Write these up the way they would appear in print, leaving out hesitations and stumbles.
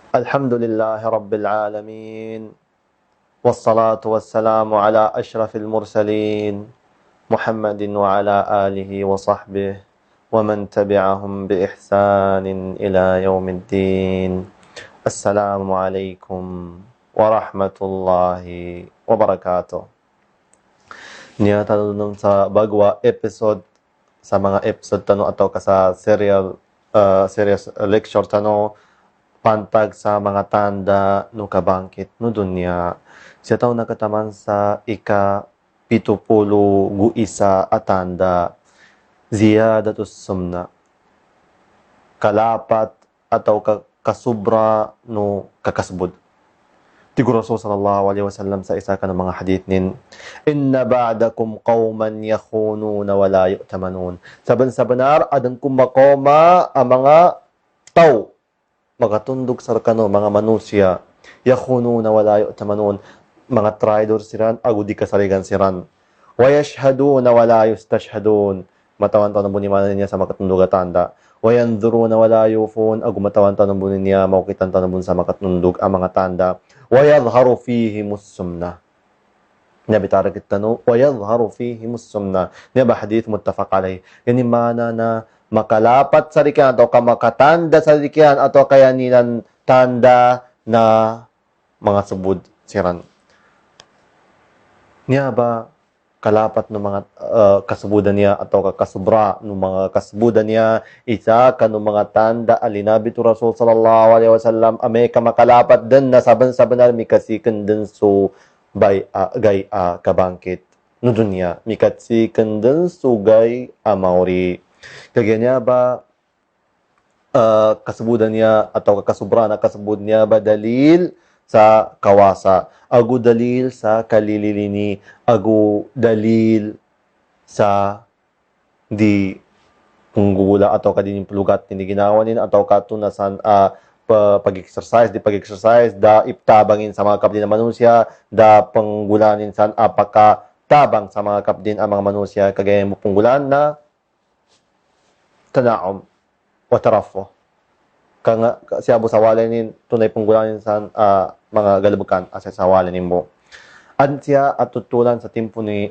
الحمد لله رب العالمين والصلاة والسلام على أشرف المرسلين محمد وعلى آله وصحبه ومن تبعهم بإحسان إلى يوم الدين السلام عليكم ورحمة الله وبركاته. Niya tanong sa bagwa episode sa mga episode tano atau sa serious lecture tano pantag sa mga tanda no kabangkit no dunya. Siya taw nakataman sa ika-70 gu isa atanda ziyadatus sumna. Kalapat atau kasubra no kakasbud. Tigo Rasul sallallahu alaihi wasallam sa isa ka ng mga hadith nin, inna ba'dakum qauman yakhununa wa la yu'tamanun. Saban sa benar adan kumakoma ang mga tao magatundog sa kano mga manusia yakhununa wa la yu'tamanun, mga traidor siran agudi kasaligan siran, wa yashhaduna wa la yustashhadun, matawan-taw ng bunimanan niya sa makatundog atanda, wa yanzuruna wa la yufun, agumatawan-taw ng bunin niya maukitan-taw ng bun sa makatundog ang mga tanda, wa yadhharu fihimus sumnah. Nabi tarakit tanu wa yadhharu fihimus sumnah. Niya ba hadith muttafaq alayh. Yani mana na makalapat sa rikian atau kamakatanda sa rikian atau kayaninan tanda na mga subud siran. Niya ba kalapat ng mga kasubudan niya atau kakasubra ng mga kasubudan niya isa ka ng mga tanda alinabi tu Rasul sallallahu alaihi wasallam ame kamakalapat din na saban-saban mikasikan din so gay kabangkit no dunya mikasikan din so gay mauri kagaya niya ba kasubudan niya atau kakasubra na kasubud niya ba dalil sa kawasa, agu dalil sa kalililini, agu dalil sa di penggula atau kadin pelugat ini ginawanin atau katunasan pag-exercise, di pag-exercise, da iptabangin sa mga kapdin na manusia, da penggulanin san apaka tabang sa mga kapdin ang mga manusia, kagaya mo penggulaan na tanaom o tarafo. Kanga siya bu sawalanin tunay penggulanin san mga galabukan asa sawalanin mo. At siya at tutulan sa timpo ni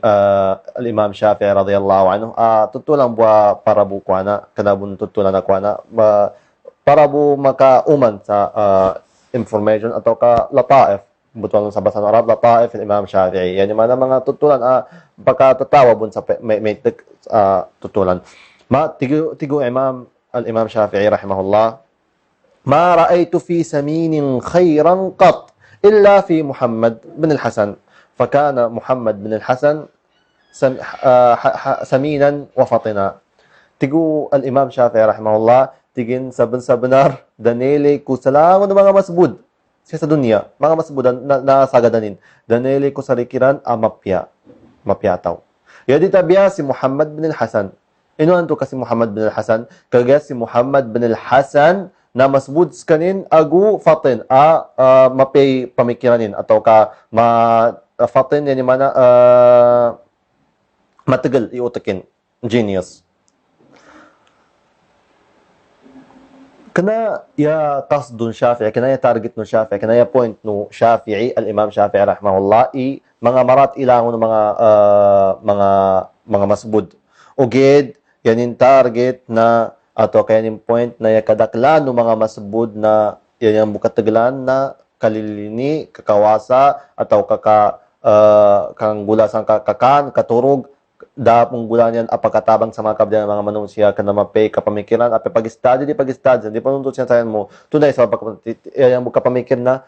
al-Imam Shafi'i radhiyallahu anhu tutulan buwa para bu kuana kanabun tutulan na kuana para bu makauman sa information atau ka lataif butuan sa bahasa Arab lataif al-Imam Shafi'i. Yani mana mga tutulan pagkatatawa bun sa may tutulan. Tigo Imam al-Imam Shafi'i rahimahullah ما رأيت في سمين خيرا قط إلا في محمد بن الحسن فكان محمد بن الحسن سمينا وفطنا. Tigo al-Imam Shafi'i rahimahullah tigin saben-sabenar danili ko salangon mga masbud sa dunya mga masbud na sagadanin danili ko sa rikiran mapyataw yadi tabiya si Muhammad bin al-Hasan inuan to kasi Muhammad bin al-Hasan kagaya si Muhammad bin al-Hasan na masbud kanin agu fatin mapay pamikiranin atau ka fatin yani mana matagal iutakin genius kana ya qasdun Shafi'i kana ya target no Shafi'i kana ya point no Shafi'i al-Imam Shafi'i rahimahullah mga marat ilangon mga masbud ugid yanin target na atau kaya ning point na yakadaklan ng mga masbud na yan yung bukataglan na kalilini, kakawasa, atau kang gulasan kakan, katurog, da pong gulan yan apakatabang sa mga kabila ng mga manusia ka na mapay kapamikiran, ape pag-study, di panuntut siya sayan mo, tunay sa yung kapamikir na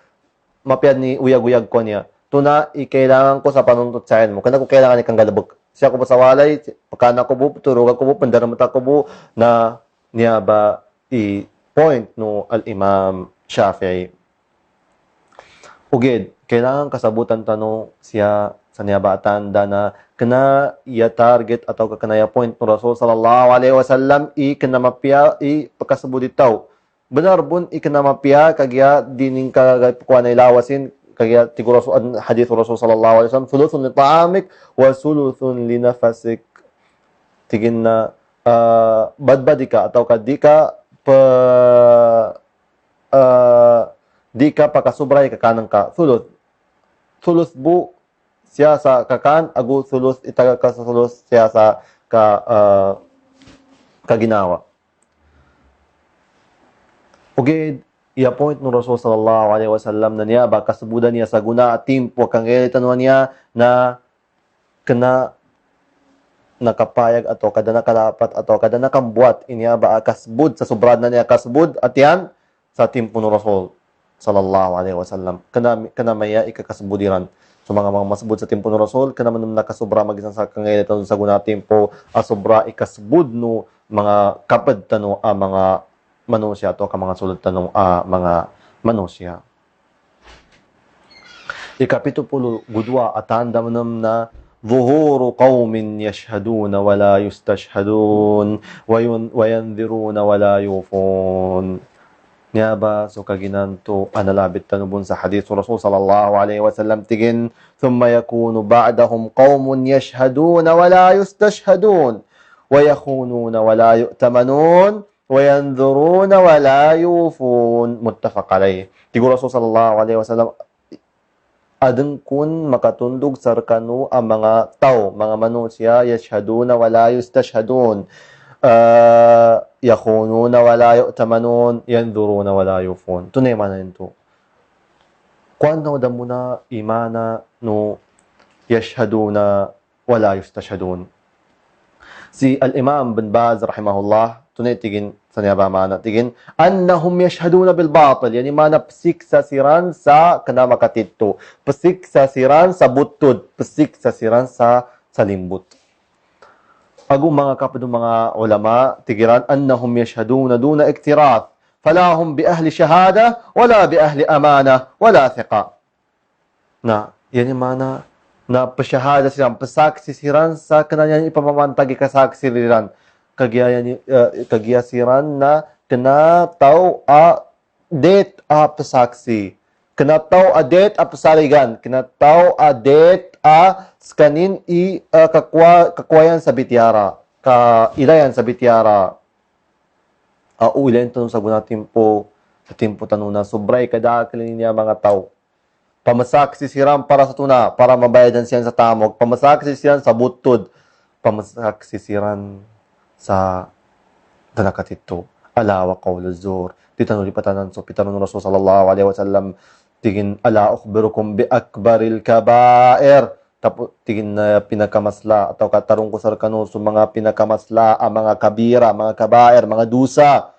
mapiyad ni uyag-uyag ko niya. Tuna, ikailangan ko sa panuntut sayan mo. Kana ko kailangan ikang galabog. Siya ko ba sa walay, pagkana ko bu, turugan ko bu, pandaramata ko bu, na niya ba i-point no al-Imam Shafi'i. Ugid, kailangan kasabutan tanong siya sa niya ba tanda na kana iya target atau kana point no Rasul sallallahu alaihi wasallam kanamapya pagkasabuditaw. Benar bun kanamapya kagya dining kagaypukuan na ilawasin kagya tiguro hadith Rasul sallallahu alaihi wasallam thuluthun li ta'amik wa thuluthun li nafasik. Tigin na badbadi ka atau ka di ka di ka pakasubra kakanang ka thuluth. Thuluth bu siya sa kakan, agu thuluth itaga ka sa thuluth siya sa kaginawa. Ugid, i-appoint ng Rasul sallallahu alaihi wasallam na niya, baka subudan niya sa guna at timpo, kang ilitan niya na kena nakapayag ato kada nakalapat ato kada nakambuat inya ba kasbud sa sobrad na niya kasbud at yan sa timpo ng Rasul sallallahu alaihi wasallam kana maya ikakasbudiran so mga masbud sa timpo ng Rasul kana man nakasobra magisan sa kangilitan sa guna timpo asobra ikasbud no mga kapad tano mga manusia to ka mga sulod tanong mga manusia. Ikapitupulo gudwa atanda manam na ظهور قوم يشهدون ولا يستشهدون وينذرون ولا يوفون. Nga ba, so kaginanto, analabit tanubon sa hadith ng Rasul sallallahu alaihi wasallam tigin, ثم يكون بعدهم قوم يشهدون ولا يستشهدون ويخونون ولا يؤتمنون وينذرون ولا يوفون. متفق عليه. Tigul Rasul sallallahu alaihi wasallam adeng kun makatundog sarkanu ang mga tao, mga manusia, yashhaduna wala yustashhadun, yakhununa wala yu'tamanun, yanzuruna wala yufun. Tunay man ito. Kuando da muna imana no yashhaduna wala yustashhadun. Si Al-Imam bin Baz rahimahullah, tunay tigin sa niya ba mana tigin annahum yashhaduna bil batil, yani mana pesik sa siran sa kana makatito, pesik sa siran sa butod, pesik sa siran sa limbut. Agu mga kapado mga ulama tigiran annahum yashhaduna duna iktirath falahum bi ahli shahada wala bi ahli amana wala thiqa. Na yani mana na pasyahada silang pasaksi siran sa kananya ipamamantagi kasaksi siran kagiasiran na kena tau a det a pasaksi, kena tau a det a pasaligan, kena tau a det a skanin i kakwayan sa bityara, ilayan sa bityara. Ulan tanong sa guna timpo, sa timpo tanong na sobray kadakilin niya mga tao. Pamasaksi siran para sa tuna, para mabayadan siyan sa tamog, pamasaksi siran sa butod, pamasaksi siran sa danakatito ala wa qawlu zur. Titanong lipatanan so pitanong ng Rasul sallallahu alaihi wasallam tigin ala ukhbirukum bi akbaril kabair, tapos tigin na pinakamasla atau katarong ko sa kanu so mga pinakamasla ang mga kabira, mga kabair, mga dusa.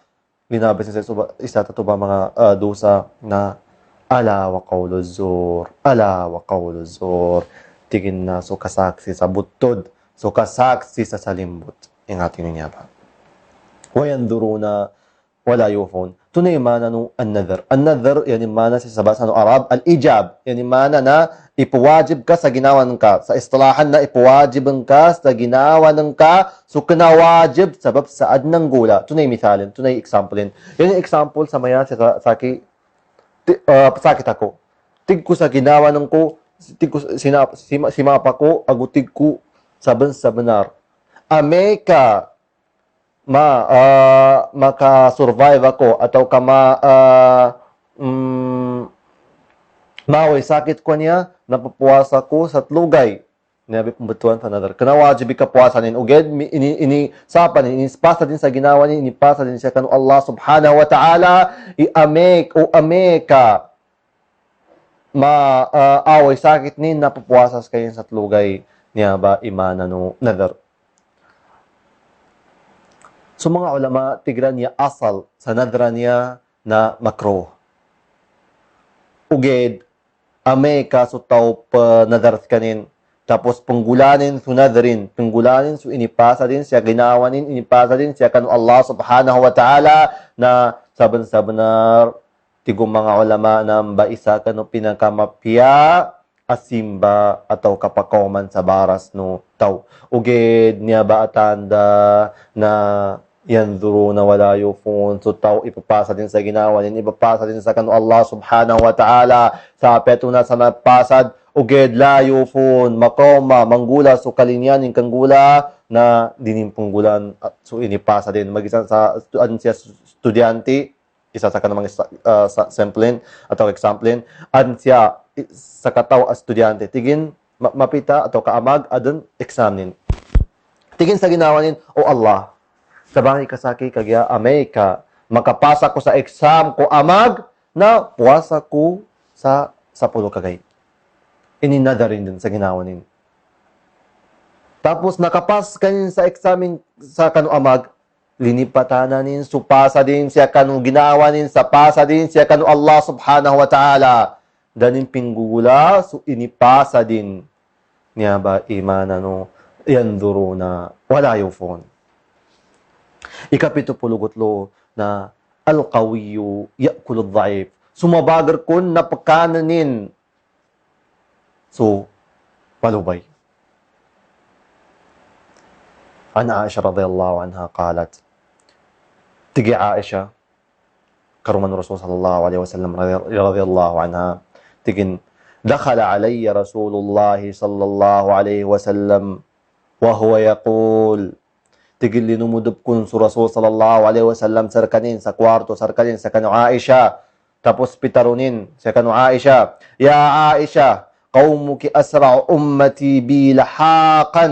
Linabas sa isa to ba mga dusa na ala wa qawlu zur, ala wa qawlu zur. Tigin na so kasaksi sa butod, so kasaksi sa salimbot. Yung ating niya ba. Wayanduruna wala yufun. Tunay mana no an-nadhr. An-nadhr, yan mana sa sabasa no Arab, al-ijab. Yan mana na ipuwajib ka sa ginawa ng ka. Sa istilahan na ipuwajib ka sa ginawa ng ka, so kinawajib sabab saad ng gula. Tunay mithalin, tunay examplein. Yan yung example sa maya sakit ako. Tig ko sa ginawa ng ko, tig ko simapa ko, agutig ko saban sa benar. Ameka maka-survive ako atau maway sakit ko niya napapuwasa ko sa tlugay nabi pembetuan tanadar kana wajib ka puwasanin uged ini sapan inispasa din sa ginawa ni inipasa din siya kanu Allah subhanahu wa ta'ala ameka away sakit ni napapuwasas kayo sa tlugay niya ba imana no nadar. So mga ulama, tigran niya asal sa nadra niya na makro. Uged, ame ka so tao pa nadarat kanin. Tapos penggulanin su nadrin. Penggulanin su inipasa din siya, ginawanin, inipasa din siya kanu Allah subhanahu wa ta'ala na saban-sabanar tigong mga ulama na baisa kanu pinakamapya asimba atau kapakoman sa baras no tao. Uged niya ba atanda na yanzuruna wala yufun. So tao ipapasa din sa ginawa din, ipapasa din sa kanu Allah subhanahu wa ta'ala sa petuna sa napasad uged la yufun makoma manggula so kalinyan yung kanggula na dinimpunggulan so inipasa din magisan sa siya estudyante isa sa kanang sampling atau examplin an siya sa kataw estudyante tigin mapita atau kaamag adun examinin tigin sa ginawa nin o Allah sabay kasaki kagya amay ka makapasa ko sa exam ko amag na puwasa ko sa 10 kagay ininada rin din sa ginawa nin tapos nakapas kanin sa examen sa kanu amag linipatanin supasa din siya kanu ginawa nin sa pasa din siya kanu Allah subhanahu wa ta'ala danin pinggula so inipasa din niya ba imana no yanduruna wala yufon ikapito pulugutlo na al-qawiyyu ya'kulu ad-dha'if sumabagar kun napakananin so palubay an Aisha radhiyallahu anha qalat تجي عائشة كرمان الرسول صلى الله عليه وسلم رضي الله عنها تجن دخل علي رسول الله صلى الله عليه وسلم وهو يقول تجي لي نمدب كن رسول صلى الله عليه وسلم سركنين سكوارتو سركنين سكنو عائشة تبوس بترونين سكنو عائشة يا عائشة قومك أسرع أمتي بي لحاقا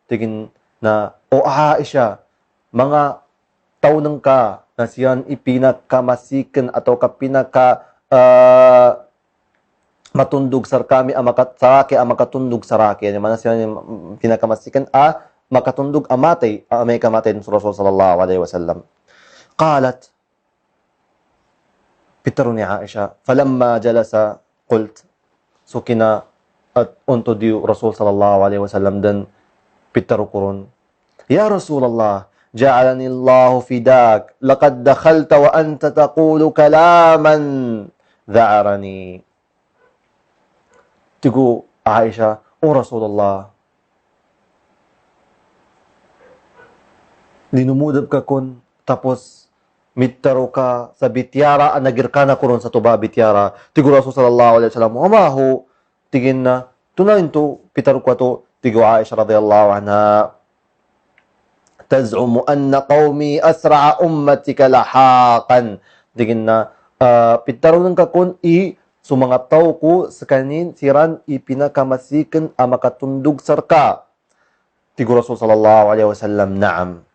تجن نا أو عائشة mga taunang ka na siyan ipinakamasikan atau kapinaka matundog sarkami sarake makatundog sarake ni mana siyan pinakamasikan makatundog amatay may kamatay ng Rasul sallallahu alaihi wasallam qalat pitaro ni Aisha falamma jalasa qult sukina at unto di Rasul sallallahu alaihi wasallam dan pitaro kurun ya Rasulullah جعلني الله فداك لقد دخلت وأنت تقول كلاما ذعرني تقول عائشة أو رسول الله linumudab ka kun tapos mittaro ka sa bityara anagir ka na kurun sa tuba bityara tigo Rasul sallallahu alaihi wasallam umahu tigin na tunayin to pitaro ka to tigo Aisha radhiyallahu anha تزعم أن قومي أسرع أمتك لحاقا digin pitaron ka kun so mga tao ko sa kanin siran ipinakamasikan makatundog sarka tigo Rasul sallallahu alaihi wasallam na'am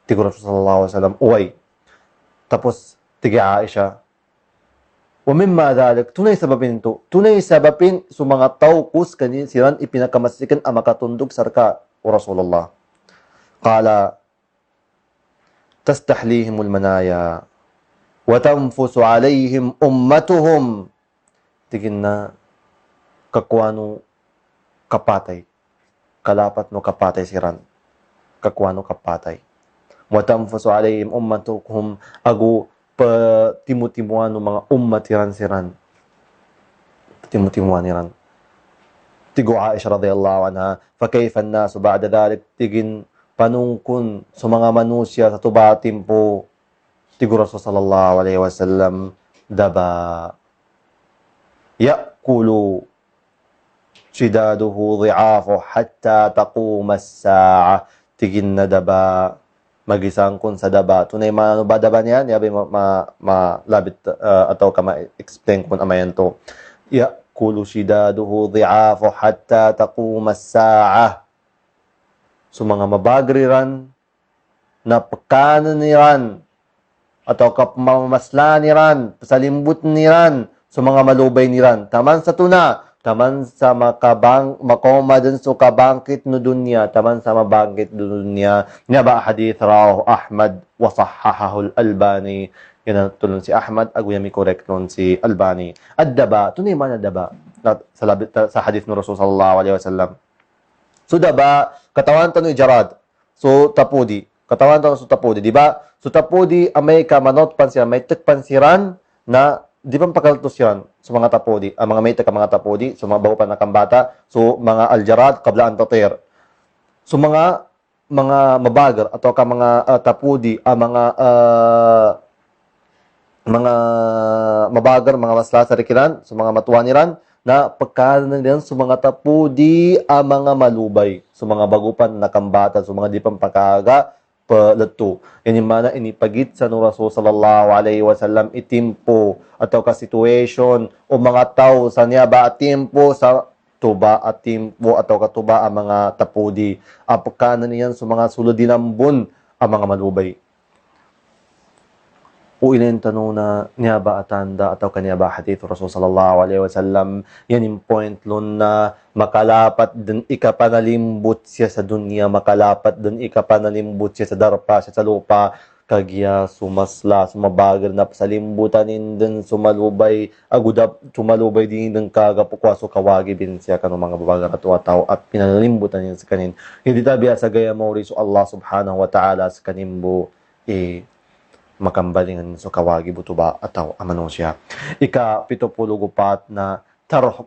tigo Rasul sallallahu alaihi wasallam uway tapos tigi Aisha wa mimma dhalik tunay sababin so mga tao ko sa kanin siran ipinakamasikan makatundog sarka o Rasulullah قال تستحليهم المنايا وتنفس عليهم أمتهم تجنا كقوانو كباتي كلابت نو كباتي سيران كقوانو كباتي وتنفس عليهم أمتهم أجو timu-timuan ng mga ummatiran siran timu-timuan niran tigo Aisha radhiyallahu anha فكيف الناس بعد ذلك tigin panungkun sa mga manusya sa tubatim po tigo Rasul sallallahu alaihi wasallam daba ya'kulu shidaduhu dhi'afu hatta taquma as-sa'a tigin na daba magisangkon sa daba tunay maano ba daba niyan yabi malabit atau ka ma-explain kung amayan to ya'kulu shidaduhu dhi'afu hatta taquma as-sa'a so mga mabagriran na pekanan niran atau kapamamaslan niran pasalimbut niran so mga malubay niran taman sa tuna taman sa makomadan so kabangkit no dunya taman sa mabangkit no dunya niya ba hadith rawahu Ahmad wa sahahahu al-Albani yan tulon si Ahmad aguyami correct nun si Albani ad-daba tunay man ad-daba sa hadith no Rasul sallallahu alaihi wasallam so daba katawan tanoy jarad so tapudi katawan tanoy so tapudi di ba so tapudi amay ka manot pansiran may tekpansiran na di ba pakaltos yan so mga tapudi ang mga may ka mga tapudi so mga bago pa nakambata so mga aljarad qabla an tatir so mga mabagar atau ka mga tapudi ang mga mabagar mga masla sa rikiran so mga matuwaniran na pagkanan din sa mga tapudi ang mga malubay. So mga bagupan nakambata, so mga di pang pagkaga, palatu. Yan yung mana inipagit sa no Rasul sallallahu alaihi wasallam itimpo atau ka situation o mga tao sa niya ba timpo sa tuba at timpo atau katuba ang mga tapudi. Apakanan niyan sa mga sulodinambon ang mga malubay. Uilin tanong na niya ba atanda atau kanya ba hadith Rasul sallallahu alaihi wasallam yan yung point lon na makalapat din ikapanalimbot siya sa dunya, makalapat din ikapanalimbot siya sa darpa, siya sa lupa, kagya sumasla, sumabagal na sa limbutan din sumalubay, agudap sumalubay din ng kagapukwaso kawagi bin siya kanong mga babaga at tao at pinalimbutan niya sa kanin. Hindi tabi sa gaya mo riso Allah subhanahu wa ta'ala sa kanimbo makambalingan so kawagi butuba ataw amano siya. Ika 74 na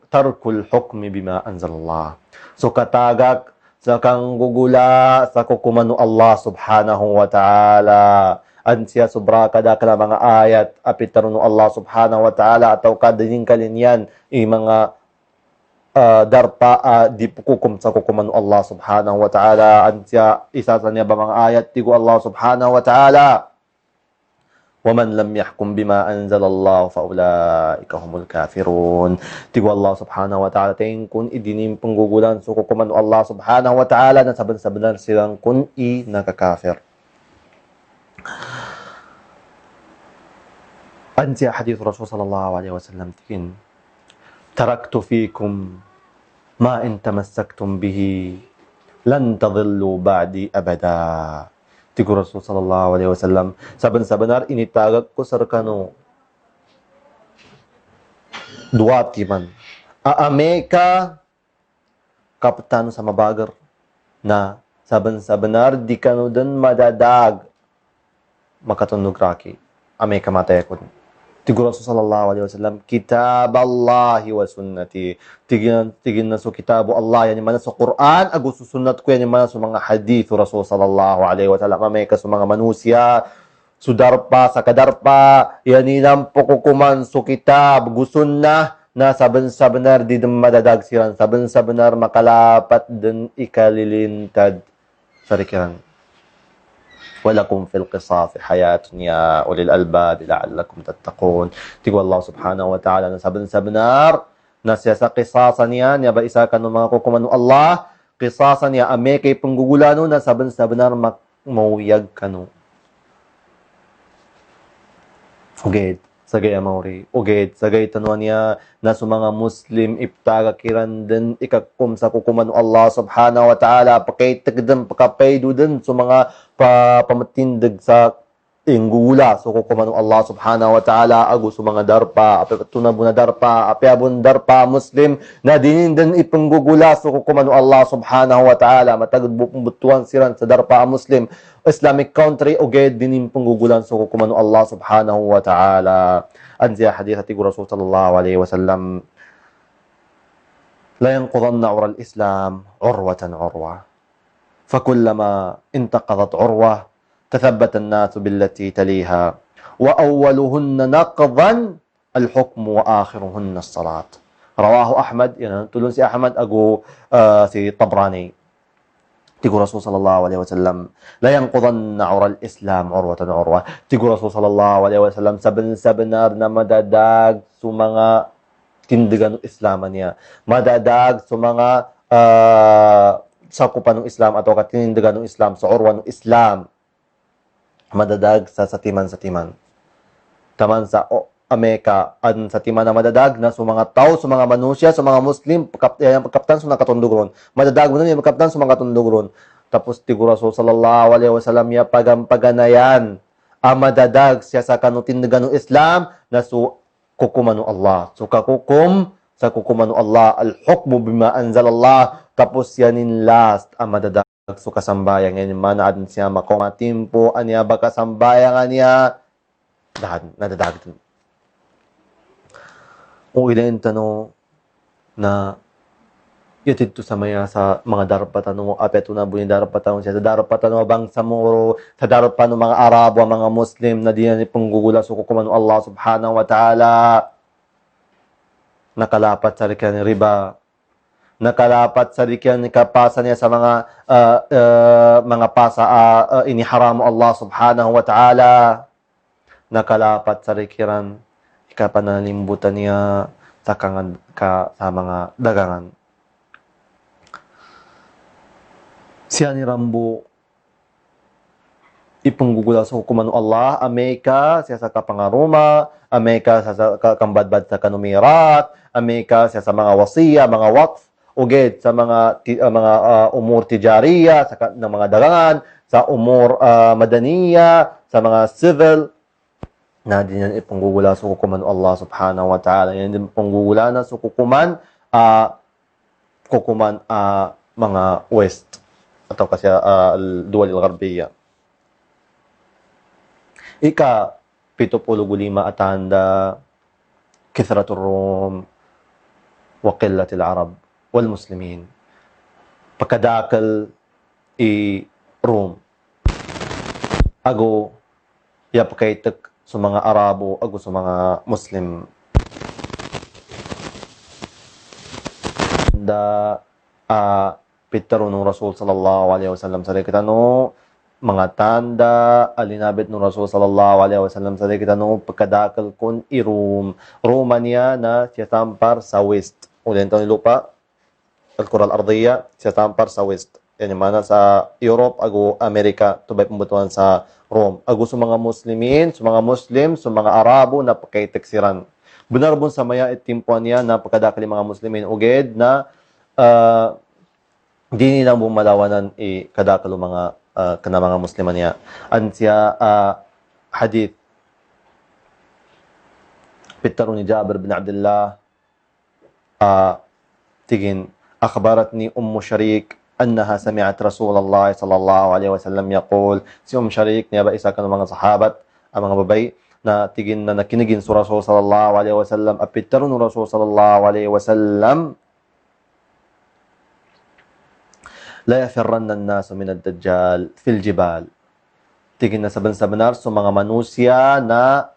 tarkul hukmi bima anzalallah. So katagak sa kang gugula sa kukumano Allah subhanahu wa ta'ala. An siya sobra kada ka mga ayat apitaruno Allah subhanahu wa ta'ala ataw kadining kalinyan mga darpa di pukukum sa kukumano Allah subhanahu wa ta'ala. An siya isa sa niya ba mga ayat tigo Allah subhanahu wa ta'ala. وَمَنْ لَمْ يَحْكُمْ بِمَا أَنزَلَ اللَّهُ فَأُولَٰئِكَ هُمُ الْكَافِرُونَ. Tigo Allah subhanahu wa ta'ala tayong kun idinim panggugulan so kukumano Allah subhanahu wa ta'ala na saban-sabanan silang kun nakakafir. Ansiya hadith Rasul sallallahu alaihi wasallam tikin taraktu fikum ma in tamassaktum bihi lan tadillu ba'di abada. Tigo Rasul sallallahu alaihi wasallam saban-sabanar initagak ko sarkano duwati man aameka kaptan sa mabagar na saban-sabanar di kano dan madadag makatunog raki ameka matayakon. Tigo Rasul sallallahu alaihi wasallam kitab Allah wa sunnati tigin na so kitabu Allah yan man sa Quran agus sunnat ko yan man sa mga hadith Rasul sallallahu alaihi wasallam may ka sa mga manusya sudarpa sa kadarpa yan inam pokukuman so kitab gusunna na saban-sabanar di madadag siran saban-sabanar makalapat din ikalilintad sa rikiran. ولكم في القصاص حياة يا أولي الألباب لعلكم تتقون. Tigo Allah subhanahu wa ta'ala na saban-sabanar na siya sa kisasan niya, niya ba isa ka ng mga kukumano Allah, kisasan niya ame kay panggugulano na saban-sabanar mauyag ka no. Uged, sagay amauri. Uged, sagay tanuan niya na sa mga Muslim iptaga kiran din ikakum sa kukumano Allah subhanahu wa ta'ala pakaitig din, pakapaydo din sa mga pamatindig sa inggula so kukumano Allah subhanahu wa ta'ala ago sa mga darpa apatuna na darpa apyabon darpa Muslim na dinindan ipanggugula so kukumano Allah subhanahu wa ta'ala matagod butuan siran sa darpa Muslim Islamic country o ged dinin panggugulan so kukumano Allah subhanahu wa ta'ala. Anziya hadithati Rasul sallallahu alaihi wasallam la yanqudanna ura al-islam urwatan urwa fakullama intaqadat urwa tathabbata an-nasu billati taliha wa awwaluhunna naqdan al-hukm wa akhiruhunna as-salat. Rawahu Ahmad, yan tulun si Ahmad ago si Tabrani. Tigo Rasul sallallahu alaihi wasallam la yanqudanna ura al-islam urwatan urwa. Tigo Rasul sallallahu alaihi wasallam saben-sabenar na madadag su mga tindigan ng Islam niya. Madadag su mga sakupan ng Islam atau katindigan ng Islam sa urwa ng Islam. Madadag sa satiman. Taman sa Amerika an sa timan na madadag na sa mga tao, sa mga manusya, sa mga Muslim, pagkaptan sa nakatundugron. Madadag mo na yung pagkaptan sa mga katundugron. Tapos tigo Rasul sallallahu alaihi wasallam ya pagampaganayan ang madadag siya sa kanutindigan ng Islam na su kukumano Allah. So kakukum sa kukumano Allah al-hukmu bima anzalallah tapos yanin last ang madadag so kasambayan ngayon manaan siya makumatimpo anya ba kasambayan niya dahan nadadag o ilan tanong na yatid to sa maya sa mga darapatan mo apeto na bunin darapatan siya sa darapatan mo bang samuro sa darapatan mga Arabo mga Muslim na diyan panggugula so kukumano Allah subhanahu wa ta'ala nakalapat sa rikan riba nakalapat sa dikian kapasa niya sa mga pasa iniharam Allah subhanahu wa ta'ala, nakalapat sa rikiran ikapanalimutan niya sa sa mga dagangan. Siya ni Rambo ipanggugula sa hukuman ng Allah, Amerika siya sa kapangaruma, Amerika sa kambadbad sa kanumirat, Amerika siya sa mga wasiya, mga waqf, uged sa mga umur tijariya, ng mga dagangan, sa umur madaniya, sa mga civil, na din yan ipanggugula sa hukuman ng Allah subhanahu wa ta'ala. Yan din panggugula na sa hukuman mga West atau kasi dual al-Gharbiya. Ika 75 atanda kithratul Rum wa qillatil Arab wal Muslimin. Pagkadakal Rum ago yapakaitek sa mga Arabo ago sa mga Muslim. Da pitaro ng Rasul sallallahu alaihi wasallam sa kita mga tanda alinabit ng Rasul sallallahu alaihi wasallam sa kita pagkadakal kun Rum Romania na siya tampar sa west. Ulit ito ni lupa al-Kura al-Ardiya siya tampar sa west. Yan yung mana sa Europe ago Amerika tubay pembutuan sa Rome. Ago sa mga Muslimin, sa mga Muslim, sa mga Arabo na pagkaiteksiran. Benar bun sa maya itimpuan niya na pagkadakali mga Muslimin uged na di nilang bumalawanan kadakalo mga mga Musliman niya. An siya hadith pitaro ni Jabir bin Abdullah tigin akhbaratni Sharik أنها سمعت رسول الله صلى الله عليه وسلم يقول si Sharik niya ba isa ka ng mga sahabat ang mga babay na tigin na nakinigin sa Rasul sallallahu alaihi wasallam apitaro ng Rasul sallallahu alaihi wasallam la yafirranna an-nas min ad-dajjal fil jibal. Tigin na saban-sabanar sa mga manusya na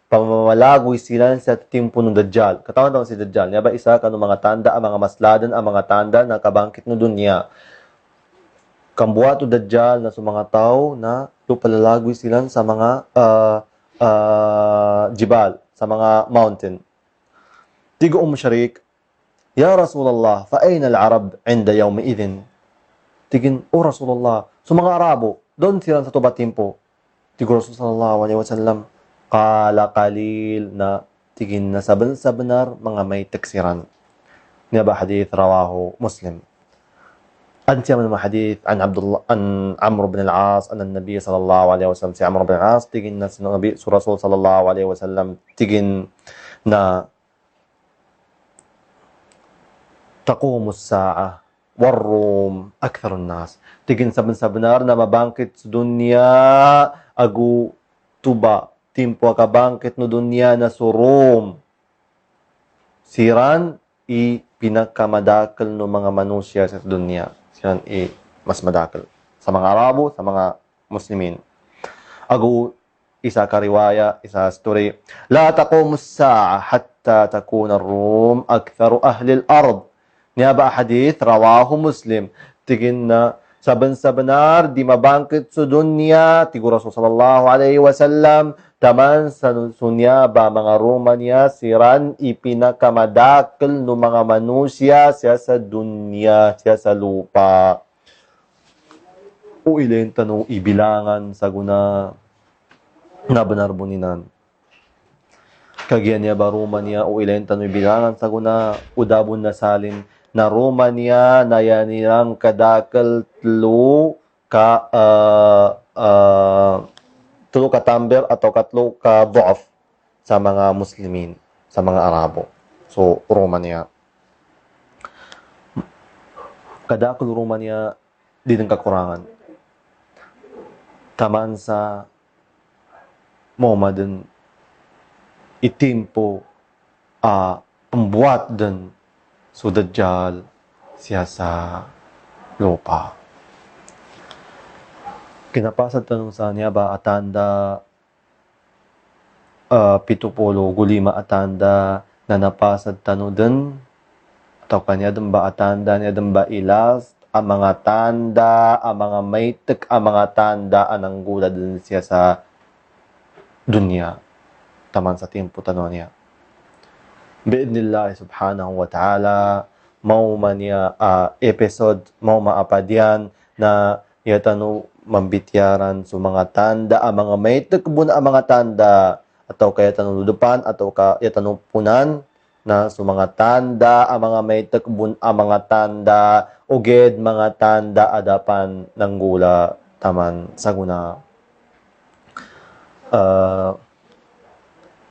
pamamalagoy sila sa timpo ng Dajjal. Katawan daw si Dajjal. Niya ba isa ka ng mga tanda, ang mga masladan, ang mga tanda na kabangkit no dunya. Kambuato Dajjal na sa mga tao na palalagoy sila sa mga jibal, sa mga mountain. Tigo Sharik, Ya Rasulullah, fa ayna al-Arab inda yawmi idhin? Tigin, O Rasulullah, sa mga Arabo, doon sila sa tuba timpo. Tigo Rasul sallallahu alaihi wasallam, Qala qalil na tigin na saban-sabanar mga may teksiran. Niya ba hadith rawahu Muslim. Antiya man hadith an Amr bin al-As an an-Nabi sallallahu alaihi wasallam si Amr bin al-As tigin na si Nabi Rasul sallallahu alaihi wasallam tigin na taqumu as-sa'a war-Rum akthar an-nas. Tigin saban-sabanar na mabangkit sa dunya agu tuba timpo kabangkit no dunya na sa Rome. Siran pinakamadakal no mga manusya sa dunya. Siran mas madakal. Sa mga Arabo, sa mga Muslimin. Ago isa ka riwaya, isa story. La taqumu as-sa'a hatta takuna ar-Rum aktharu ahli al-ard. Niya ba hadith rawahu Muslim. Tigin na saban-sabanar di mabangkit sa dunya tigo Rasul sallallahu alaihi wasallam taman sa sunya ba mga Romania siran ipinakamadakal no mga manusya siya sa dunya siya sa lupa. O ilen tanong ibilangan sa guna na banarbuninan. Kagyan niya ba Romania o ilen tanong ibilangan sa guna udabon na salin na Romania na yan nilang kadakal tlo ka tamber atau katlo ka do'af sa mga Muslimin, sa mga Arabo. So, Romania. Kadakal Romania, di ng kakurangan. Taman sa Muhammadan itimpo pembuat dan so Dajjal siya sa lupa. Kinapasad tanong sa niya ba atanda 75 atanda na napasad tanong din Tau kanya ba tanda niya ba ilas, ang mga tanda, ang mga maytek, ang mga tanda, anang gula din siya sa dunya. Taman sa timpo tanong niya. Biidnillah subhanahu wa ta'ala, mau man niya episode, mau maapadian na yatano mambityaran sa mga tanda, ang mga maytek buna ang mga tanda, atau kaya tanong ludupan, atau kaya tanong punan, na sa mga tanda, ang mga may takbun, ang mga tanda, uged mga tanda adapan ng gula taman sa guna.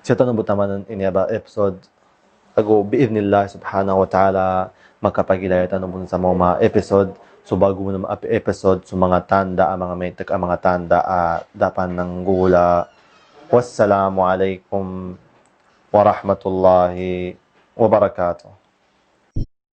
Siya tanong taman iniaba episode ago biidnillah subhanahu wa ta'ala magkapagilaya tanong sa mga episode so bago mo na episode sa mga tanda, ang mga may ang mga tanda dapan ng gula. Wassalamu alaikum warahmatullahi wabarakatuh.